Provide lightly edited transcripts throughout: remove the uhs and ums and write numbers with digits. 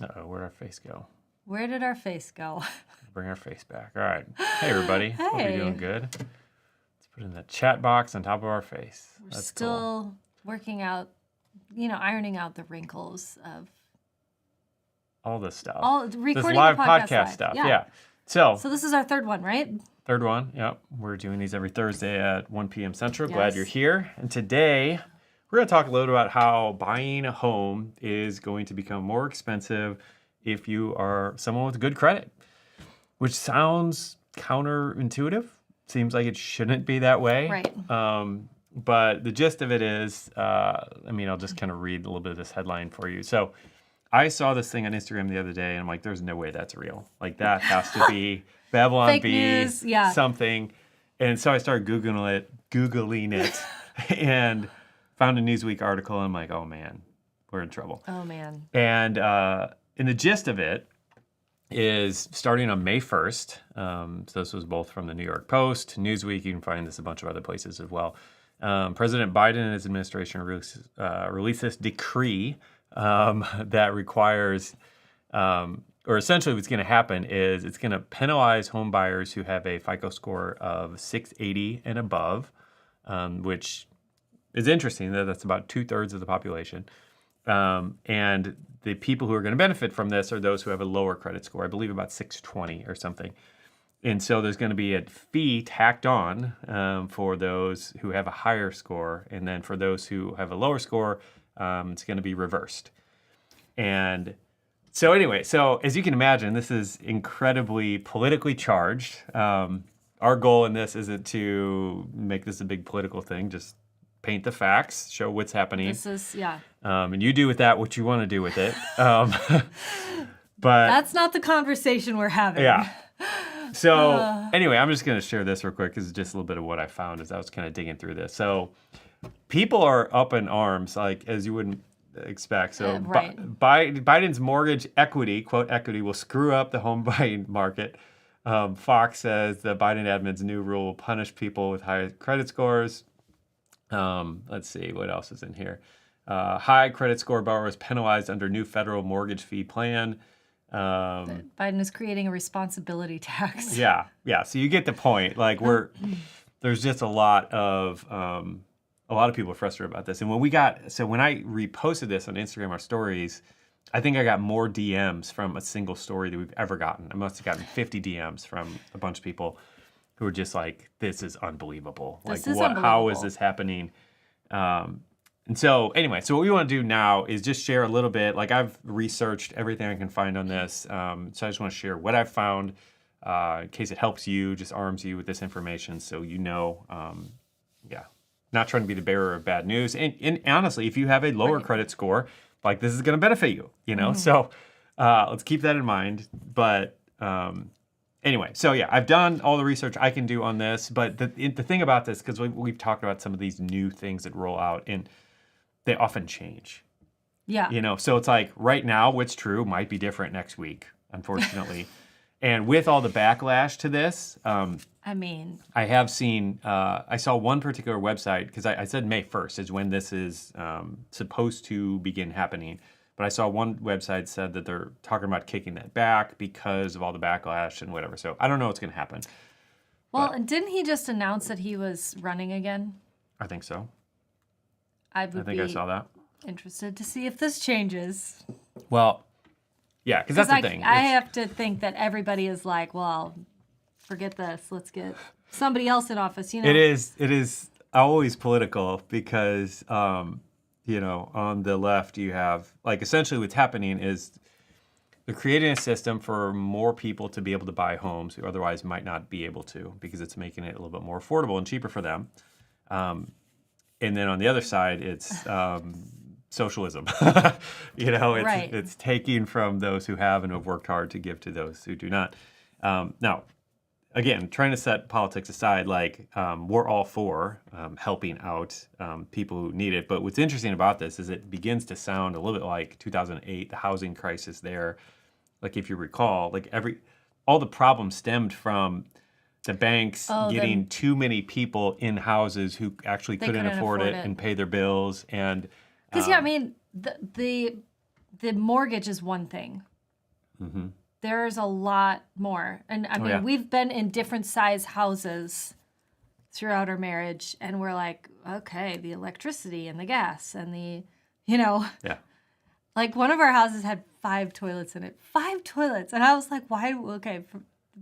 Uh-oh, where'd our face go? Where did our face go? Bring our face back. All right. Hey, everybody. Hope you're Hey. doing good. Let's put it in the chat box on top of our face. We're That's still cool. working out, ironing out the wrinkles of All this stuff. recording this live the podcast live. stuff. Yeah. Yeah. So this is our third one, right? third one. Yep. We're doing these every Thursday at 1 p.m. Central. Glad Yes. you're here. And today we're going to talk a little about how buying a home is going to become more expensive if you are someone with good credit, which sounds counterintuitive. Seems like it shouldn't be that way. Right. But the gist of it is, I'll just kind of read a little bit of this headline for you. So I saw this thing on Instagram the other day, and I'm like, there's no way that's real. Like, that has to be Babylon Fake Bee, news, yeah. something. And so I started Googling it, and found a Newsweek article, and I'm like, oh, man, we're in trouble. Oh, man. And the gist of it is starting on May 1st. So this was both from the New York Post, Newsweek. You can find this a bunch of other places as well. President Biden and his administration released this decree that requires, or essentially what's going to happen is it's going to penalize home buyers who have a FICO score of 680 and above, which is interesting. That's about 2/3 of the population. And the people who are going to benefit from this are those who have a lower credit score, I believe about 620 or something. And so there's going to be a fee tacked on for those who have a higher score. And then for those who have a lower score, it's going to be reversed. And so anyway, so as you can imagine, this is incredibly politically charged. Our goal in this isn't to make this a big political thing, just paint the facts, show what's happening. This is, yeah. And you do with that what you want to do with it. But That's not the conversation we're having. yeah. So anyway, I'm just going to share this real quick because it's just a little bit of what I found as I was kind of digging through this. So people are up in arms, like as you wouldn't expect. So right. Biden's mortgage equity, quote equity, will screw up the home buying market. Fox says the Biden admin's new rule will punish people with high credit scores. Let's see, what else is in here? High credit score borrowers penalized under new federal mortgage fee plan. Biden is creating a responsibility tax. Yeah. So you get the point. Like there's just a lot of people are frustrated about this. And when I reposted this on Instagram, our stories, I think I got more DMs from a single story that we've ever gotten. I must have gotten 50 DMs from a bunch of people who are just like, this is unbelievable. How is this happening? And so anyway, so what we want to do now is just share a little bit. Like I've researched everything I can find on this. So I just want to share what I've found in case it helps you, just arms you with this information so you know, not trying to be the bearer of bad news. And honestly, if you have a lower credit score, like this is going to benefit you, So let's keep that in mind. But anyway, so yeah, I've done all the research I can do on this. But the thing about this, because we've talked about some of these new things that roll out, and they often change. Yeah. So it's like right now, what's true might be different next week, unfortunately. And with all the backlash to this, I have seen, I saw one particular website, because I said May 1st is when this is supposed to begin happening. But I saw one website said that they're talking about kicking that back because of all the backlash and whatever. So I don't know what's going to happen. Well, and didn't he just announce that he was running again? I think so. I saw that. Interested to see if this changes. Well, yeah, because that's the thing. I have to think that everybody is like, well, forget this. Let's get somebody else in office. It is always political because, on the left you have, like, essentially what's happening is they're creating a system for more people to be able to buy homes who otherwise might not be able to because it's making it a little bit more affordable and cheaper for them. And then on the other side, it's socialism. It's taking from those who have and have worked hard to give to those who do not. Now, again, trying to set politics aside, we're all for helping out people who need it. But what's interesting about this is it begins to sound a little bit like 2008, the housing crisis there. Like, if you recall, all the problems stemmed from the banks getting too many people in houses who actually couldn't afford it and pay their bills. And because the the mortgage is one thing. Mm-hmm. There's a lot more. And I mean, we've been in different size houses throughout our marriage, and we're like, okay, the electricity and the gas and the, Yeah. like one of our houses had 5 toilets in it. 5 toilets. And I was like, why? Okay,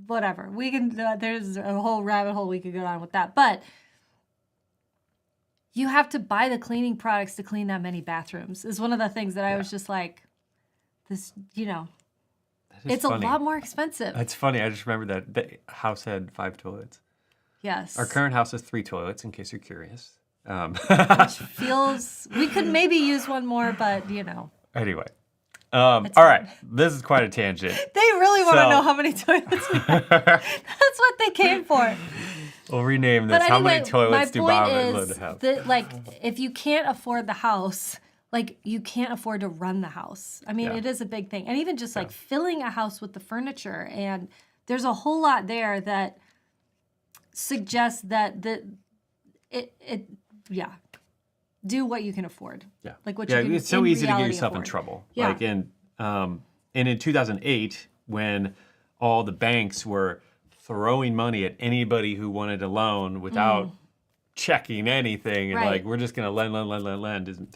whatever. We can, there's a whole rabbit hole we could go down with that. But you have to buy the cleaning products to clean that many bathrooms is one of the things that I was just like, this, it's funny. a lot more expensive. It's funny. I just remember that the house had 5 toilets. Yes. Our current house has 3 toilets, in case you're curious. Which feels, we could maybe use one more, but Anyway. All right. This is quite a tangent. They really want to know how many toilets we have. That's what they came for. We'll rename this. But How anyway, many toilets do Bob and my Linda have? point is that, if you can't afford the house, you can't afford to run the house. I mean, it is a big thing. And even just filling a house with the furniture. And there's a whole lot there that suggests that do what you can afford. Yeah. Like what you can it's so easy to get reality yourself in afford. trouble. Yeah. And in 2008, when all the banks were throwing money at anybody who wanted a loan without checking anything, and Right. we're just going to lend.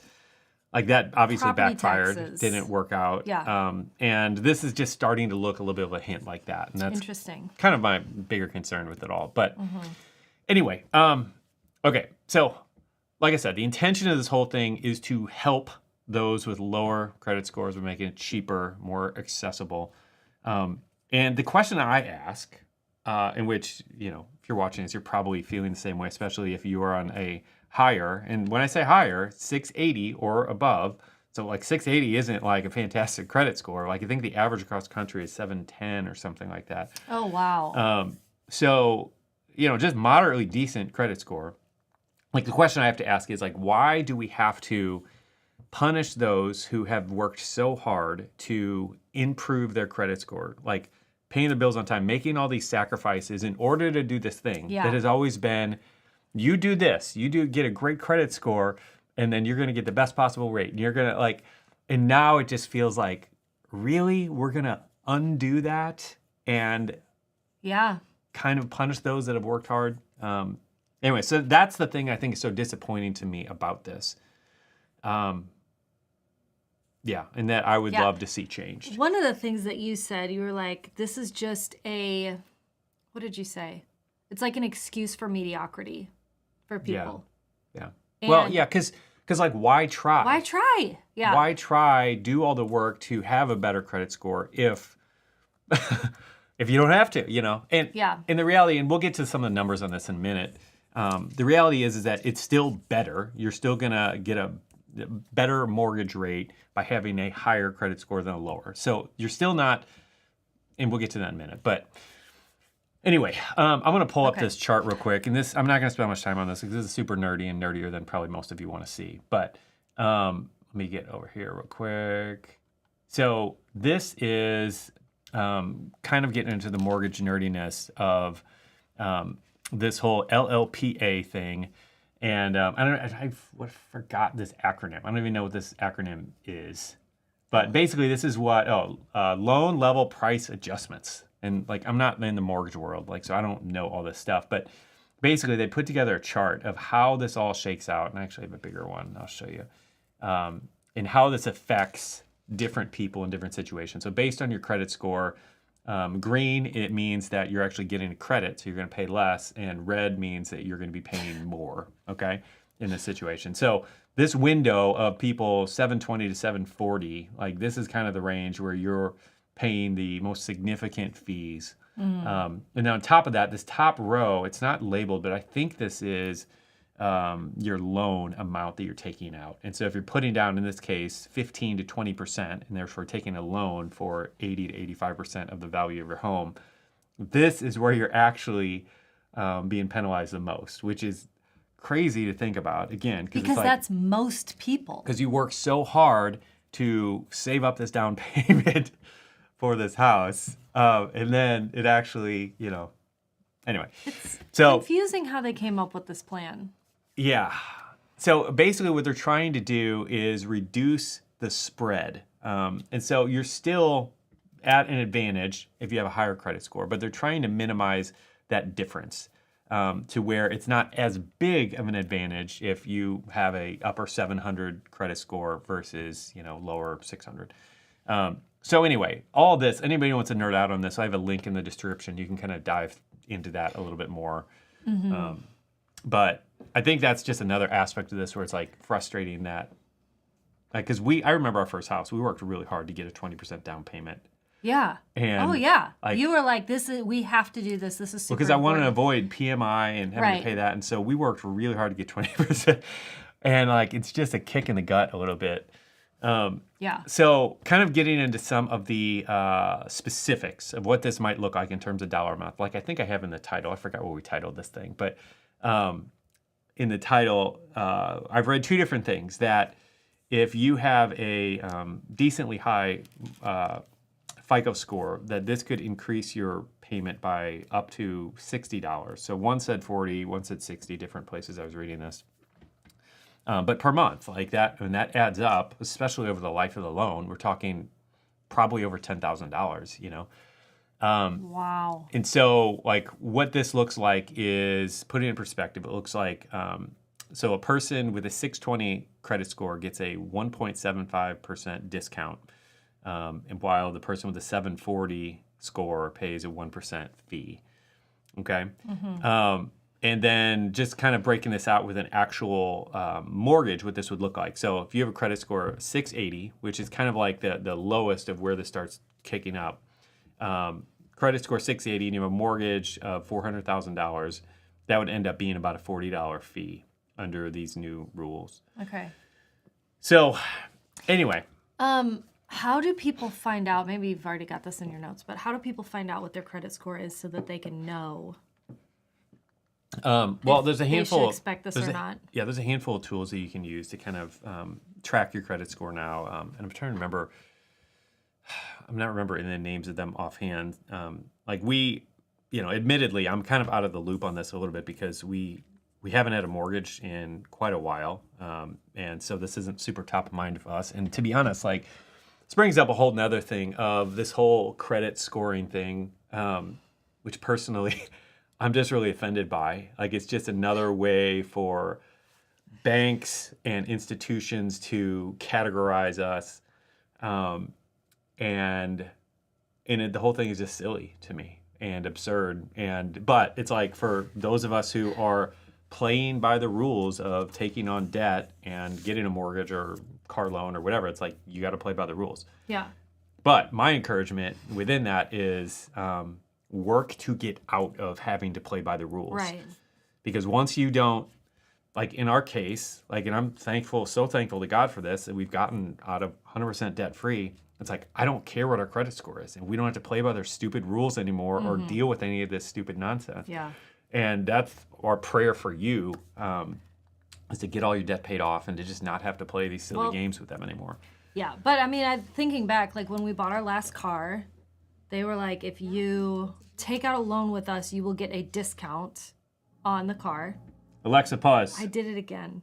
Like that obviously Property backfired, taxes. didn't work out. Yeah. And this is just starting to look a little bit of a hint like that. And that's Interesting. kind of my bigger concern with it all. But anyway, okay. So like I said, the intention of this whole thing is to help those with lower credit scores. We're making it cheaper, more accessible. And the question I ask, in which, if you're watching this, you're probably feeling the same way, especially if you are on a higher. And when I say higher, 680 or above. So 680 isn't a fantastic credit score. I think the average across the country is 710 or something like that. Oh, wow. So, just moderately decent credit score. The question I have to ask is why do we have to punish those who have worked so hard to improve their credit score? Paying the bills on time, making all these sacrifices in order to do this thing that has always been, you do this, get a great credit score, and then you're going to get the best possible rate. And you're going to and now it just feels really, we're going to undo that and kind of punish those that have worked hard. Anyway, so that's the thing I think is so disappointing to me about this. And that I would love to see changed. One of the things that you said, you were like, this is just what did you say? It's like an excuse for mediocrity for people. Yeah. And Well, yeah, because why try? why try? Yeah. Why try, do all the work to have a better credit score if if you don't have to, And in the reality, and we'll get to some of the numbers on this in a minute, the reality is that it's still better. You're still going to get a better mortgage rate by having a higher credit score than a lower. So you're still not, and we'll get to that in a minute. But anyway, I'm going to pull up this chart real quick. And I'm not going to spend much time on this because this is super nerdy and nerdier than probably most of you want to see. But let me get over here real quick. So this is kind of getting into the mortgage nerdiness of this whole LLPA thing. And I forgot this acronym. I don't even know what this acronym is. But basically, this is what, loan level price adjustments. And I'm not in the mortgage world, so I don't know all this stuff. But basically, they put together a chart of how this all shakes out. And I actually have a bigger one I'll show you. And how this affects different people in different situations. So based on your credit score, green, it means that you're actually getting a credit, so you're going to pay less, and red means that you're going to be paying more, okay, in this situation. So this window of people 720 to 740, this is kind of the range where you're paying the most significant fees. And then on top of that, this top row, it's not labeled, but I think this is your loan amount that you're taking out. And so if you're putting down, in this case, 15 to 20%, and therefore taking a loan for 80 to 85% of the value of your home, this is where you're actually being penalized the most, which is crazy to think about, again. Because that's most people. Because you work so hard to save up this down payment for this house, and then it actually, anyway. It's so confusing how they came up with this plan. Yeah. So basically what they're trying to do is reduce the spread And so you're still at an advantage if you have a higher credit score, but they're trying to minimize that difference to where it's not as big of an advantage if you have a upper 700 credit score versus, lower 600. So anyway, all this, anybody who wants to nerd out on this, I have a link in the description. You can kind of dive into that a little bit more. But I think that's just another aspect of this where it's like frustrating that, because I remember our first house, we worked really hard to get a 20% down payment. Yeah. And you were like, we have to do this. This is super because I wanted to important. avoid PMI and having to pay that. And so we worked really hard to get 20%. And it's just a kick in the gut a little bit. So kind of getting into some of the specifics of what this might look like in terms of dollar amount. Like I think I have in the title, I forgot what we titled this thing, but in the title, I've read two different things that if you have a decently high FICO score, that this could increase your payment by up to $60. So one said 40, one said 60, different places I was reading this. But per month, like that, when that adds up, especially over the life of the loan, we're talking probably over $10,000, Wow. And so what this looks like is, put it in perspective, it looks like, so a person with a 620 credit score gets a 1.75% discount. And while the person with a 740 score pays a 1% fee. Okay. And then just kind of breaking this out with an actual mortgage, what this would look like. So if you have a credit score of 680, which is kind of like the lowest of where this starts kicking up, credit score 680, and you have a mortgage of $400,000, that would end up being about a $40 fee under these new rules. Okay. So anyway. How do people find out? Maybe you've already got this in your notes, but how do people find out what their credit score is so that they can know? Well, there's a handful. They should expect this or not. Yeah, there's a handful of tools that you can use to kind of track your credit score now. And I'm trying to remember. I'm not remembering the names of them offhand. Admittedly, I'm kind of out of the loop on this a little bit because we haven't had a mortgage in quite a while, and so this isn't super top of mind for us. And to be honest, this brings up a whole nother thing of this whole credit scoring thing, which personally I'm just really offended by. It's just another way for banks and institutions to categorize us. The whole thing is just silly to me and absurd. But it's for those of us who are playing by the rules of taking on debt and getting a mortgage or car loan or whatever, it's you got to play by the rules. Yeah. But my encouragement within that is work to get out of having to play by the rules. Right. Because once you don't, in our case, and I'm so thankful to God for this, that we've gotten out of 100% debt free. It's I don't care what our credit score is, and we don't have to play by their stupid rules anymore or deal with any of this stupid nonsense. Yeah. And that's our prayer for you, is to get all your debt paid off and to just not have to play these silly games with them anymore. Yeah, but I mean, thinking back, when we bought our last car, they were if you take out a loan with us, you will get a discount on the car. Alexa, pause. I did it again.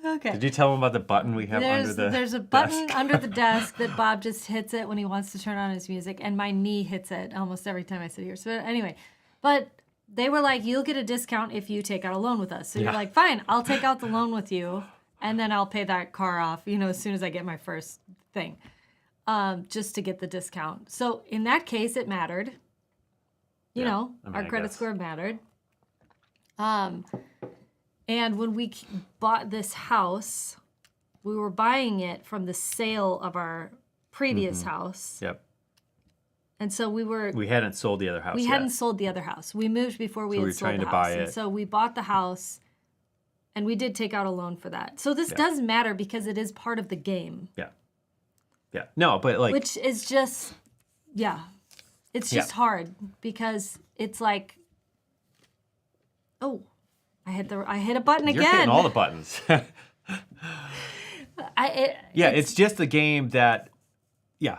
Okay. Did you tell them about the button we have under the There's a button under the desk that Bob just hits it when he wants to turn on his music, and my knee hits it almost every time I sit here. So anyway, but they were you'll get a discount if you take out a loan with us. So you're fine, I'll take out the loan with you, and then I'll pay that car off, as soon as I get my first thing, just to get the discount. So in that case, it mattered. Our credit score mattered. And when we bought this house, we were buying it from the sale of our previous house. Yep. And so we hadn't sold the other house. We hadn't sold the other house. We moved before we had sold the house. Buy it. And so we bought the house, and we did take out a loan for that. So this does matter because it is part of the game. Yeah. Yeah. No, but which is just, it's just hard because it's oh, I hit a button again. You're hitting all the buttons. It's just the game that,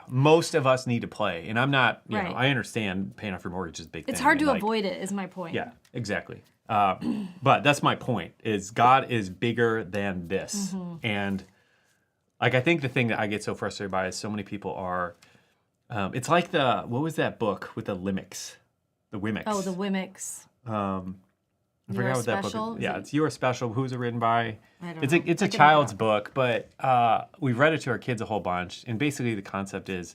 most of us need to play. And I'm not, I understand paying off your mortgage is a big thing. It's hard to avoid it, is my point. Yeah, exactly. But that's my point, is God is bigger than this. And Like, I think the thing that I get so frustrated by is so many people are, it's like what was that book with the Limix? The Wimix. Oh, the Wimix. I forgot what that book is. Yeah, it's You Are Special. Who's it written by? I don't know. It's a child's book, but we've read it to our kids a whole bunch. And basically the concept is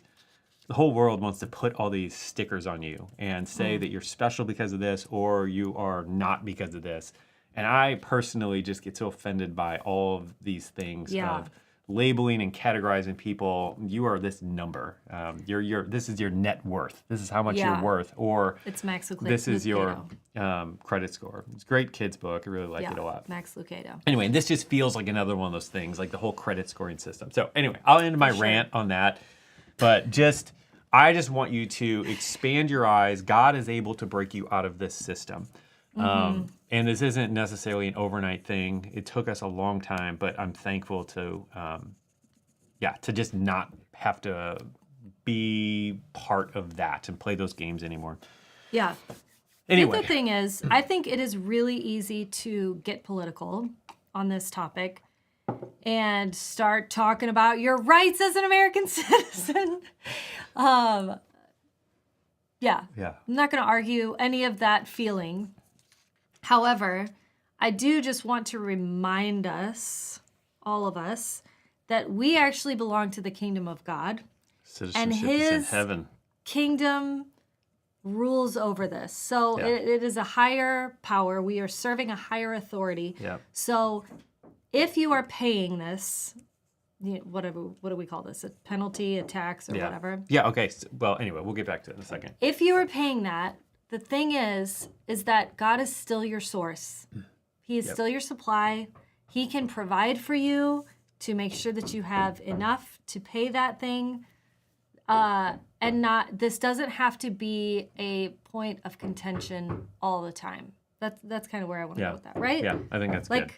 the whole world wants to put all these stickers on you and say that you're special because of this or you are not because of this. And I personally just get so offended by all of these things of labeling and categorizing people. You are this number. This is your net worth. This is how much you're worth. Or it's Max Lucado. This is your credit score. It's a great kids book. I really like it a lot. Max Lucado. Anyway, this just feels like another one of those things, like the whole credit scoring system. So anyway, I'll end my rant on that. But I just want you to expand your eyes. God is able to break you out of this system. And this isn't necessarily an overnight thing. It took us a long time, but I'm thankful to just not have to be part of that and play those games anymore. Yeah. Anyway. The thing is, I think it is really easy to get political on this topic and start talking about your rights as an American citizen. I'm not going to argue any of that feeling. However, I do just want to remind us, all of us, that we actually belong to the kingdom of God. Citizenship is in heaven. Kingdom rules over this. So it is a higher power. We are serving a higher authority. Yeah. So if you are paying this, what do we call this? A penalty, a tax, or whatever? Yeah, okay. Well, anyway, we'll get back to it in a second. If you are paying that, the thing is that God is still your source. He is still your supply. He can provide for you to make sure that you have enough to pay that thing. This doesn't have to be a point of contention all the time. That's kind of where I want to go with that, right? Yeah, I think that's good.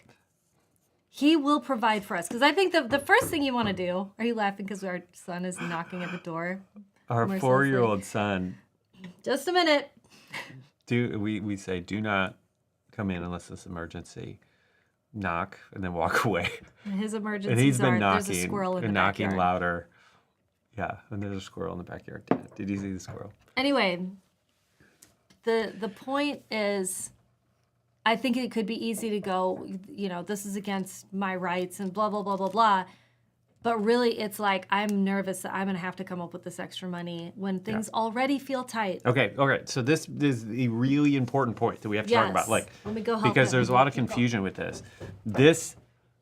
He will provide for us. Because I think the first thing you want to do, are you laughing because our son is knocking at the door? Our 4-year-old son. Just a minute. We say, do not come in unless it's emergency. Knock and then walk away. And his emergencies and he's been there's a squirrel in the knocking backyard. Louder. Yeah, and there's a squirrel in the backyard. Did you see the squirrel? Anyway, the point is, I think it could be easy to go, this is against my rights and blah, blah, blah, blah, blah. But really, it's like, I'm nervous that I'm going to have to come up with this extra money when things already feel tight. Okay. So this is a really important point that we have to talk about. Let me go help because there's a lot of confusion with this. This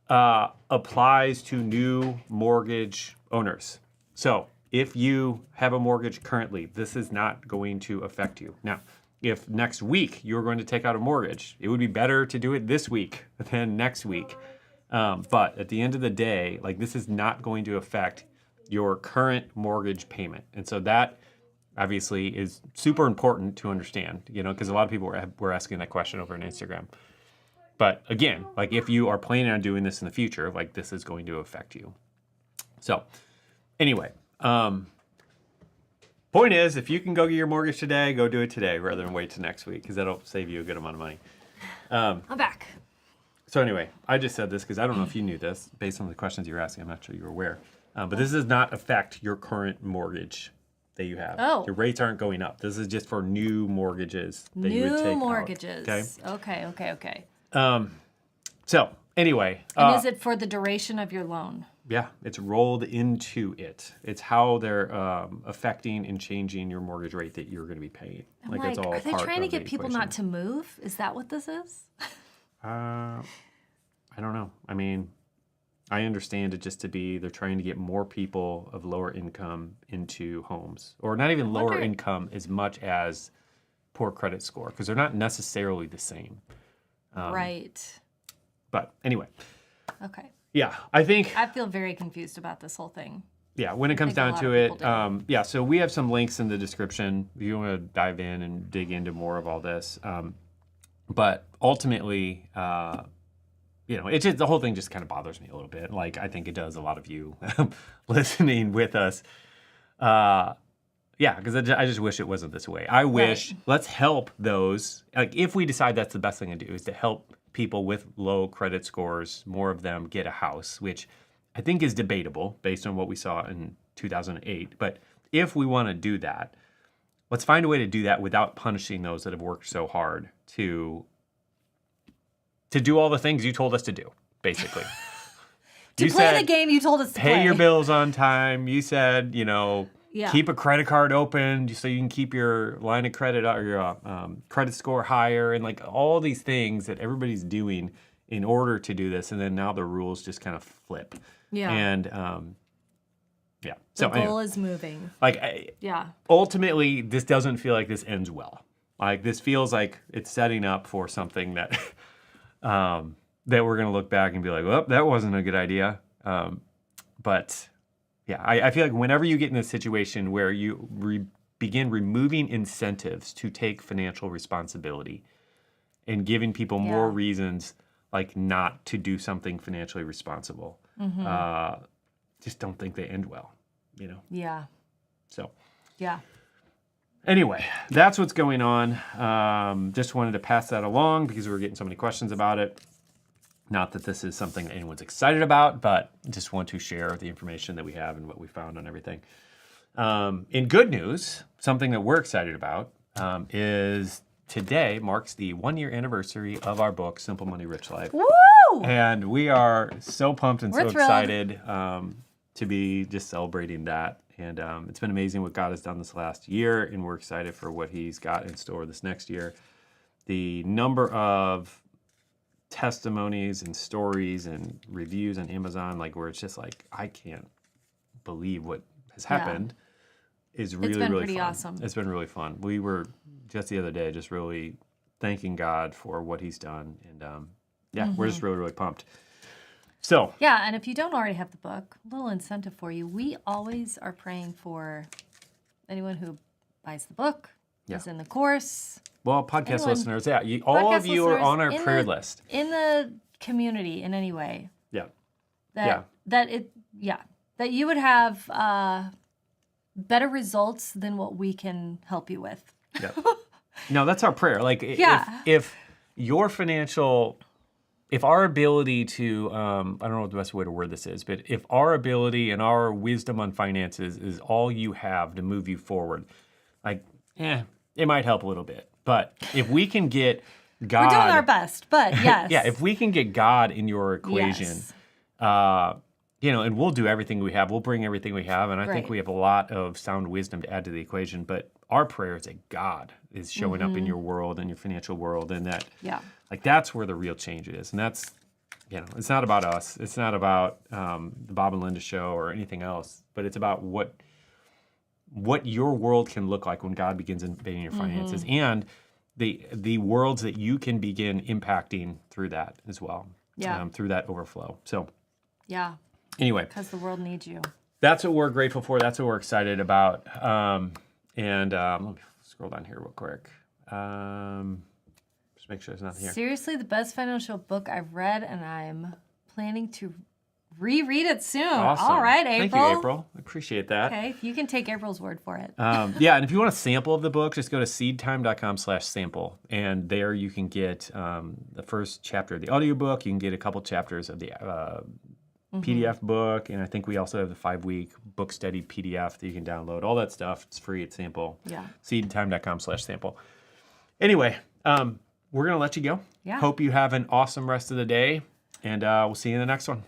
applies to new mortgage owners. So if you have a mortgage currently, this is not going to affect you. Now, if next week you're going to take out a mortgage, it would be better to do it this week than next week. But at the end of the day, this is not going to affect your current mortgage payment. And so that obviously is super important to understand, because a lot of people were asking that question over on Instagram. But again, if you are planning on doing this in the future, this is going to affect you. So anyway, point is, if you can go get your mortgage today, go do it today rather than wait till next week, because that'll save you a good amount of money. I'm back. So anyway, I just said this because I don't know if you knew this. Based on the questions you were asking, I'm not sure you were aware. But this does not affect your current mortgage that you have. Oh. Your rates aren't going up. This is just for new mortgages that you would take New mortgages. Out, Okay. So anyway. And is it for the duration of your loan? Yeah, it's rolled into it. It's how they're affecting and changing your mortgage rate that you're going to be paying. It's all are they part trying to of get the people equation. not to move? Is that what this is? I don't know. I mean, I understand it just to be they're trying to get more people of lower income into homes. Or not even lower income as much as poor credit score, because they're not necessarily the same. Right. But anyway. Okay. Yeah, I feel very confused about this whole thing. Yeah, when it comes down to it, so we have some links in the description if you want to dive in and dig into more of all this. But ultimately, it's just, the whole thing just kind of bothers me a little bit. I think it does a lot of you listening with us. Because I just wish it wasn't this way. I wish, let's help those. If we decide that's the best thing to do is to help people with low credit scores, more of them get a house, which I think is debatable based on what we saw in 2008. But if we want to do that, let's find a way to do that without punishing those that have worked so hard to do all the things you told us to do, basically. To play the game you told us to play. Pay your bills on time. You said, Yeah. keep a credit card open so you can keep your line of credit or your credit score higher, and like all these things that everybody's doing in order to do this. And then now the rules just kind of flip. Yeah. And yeah. So the goal is moving. Like, yeah. Ultimately, this doesn't feel like this ends well. Like, this feels like it's setting up for something that that we're going to look back and be like, well, that wasn't a good idea. But yeah, I feel like whenever you get in a situation where you begin removing incentives to take financial responsibility and giving people more reasons like not to do something financially responsible, just don't think they end well, Yeah. So. Yeah. Anyway, that's what's going on. Just wanted to pass that along because we were getting so many questions about it. Not that this is something that anyone's excited about, but just want to share the information that we have and what we found on everything. In good news, something that we're excited about is today marks the 1-year anniversary of our book, Simple Money, Rich Life. Woo! And we are so pumped and We're so thrilled. excited to be just celebrating that. And it's been amazing what God has done this last year, and we're excited for what He's got in store this next year. The number of testimonies and stories and reviews on Amazon, like where it's just like, I can't believe what has happened, is really, been really pretty fun. awesome. It's been really fun. We were just the other day just really thanking God for what He's done. And we're just really, really pumped. So. Yeah, and if you don't already have the book, a little incentive for you. We always are praying for anyone who buys the book, is in the course. Well, podcast listeners, all of you are on our prayer list. In the community in any way. Yeah. That you would have better results than what we can help you with. Yeah. No, that's our prayer. Like, if your financial, if our ability to, I don't know what the best way to word this is, but if our ability and our wisdom on finances is all you have to move you forward, like, it might help a little bit. But if we can get God... We're doing our best, but yes. Yeah, if we can get God in your equation, and we'll do everything we have. We'll bring everything we have, and I think we have a lot of sound wisdom to add to the equation. But our prayer is that God is showing up in your world and your financial world, and that, that's where the real change is. And that's, it's not about us. It's not about the Bob and Linda show or anything else, but it's about what your world can look like when God begins invading your finances, and the worlds that you can begin impacting through that as well, through that overflow. So, anyway, because the world needs you. That's what we're grateful for. That's what we're excited about. Let me scroll down here real quick. Just make sure it's not here. Seriously, the best financial book I've read, and I'm planning to reread it soon. Awesome. All right, April. Thank you, April. I appreciate that. Okay, you can take April's word for it. And if you want a sample of the book, just go to seedtime.com/sample. And there you can get the first chapter of the audiobook. You can get a couple chapters of the PDF book. And I think we also have the 5-week book study PDF that you can download. All that stuff. It's free at Sample. Yeah. seedtime.com/sample. Anyway, we're going to let you go. Yeah. Hope you have an awesome rest of the day. And we'll see you in the next one.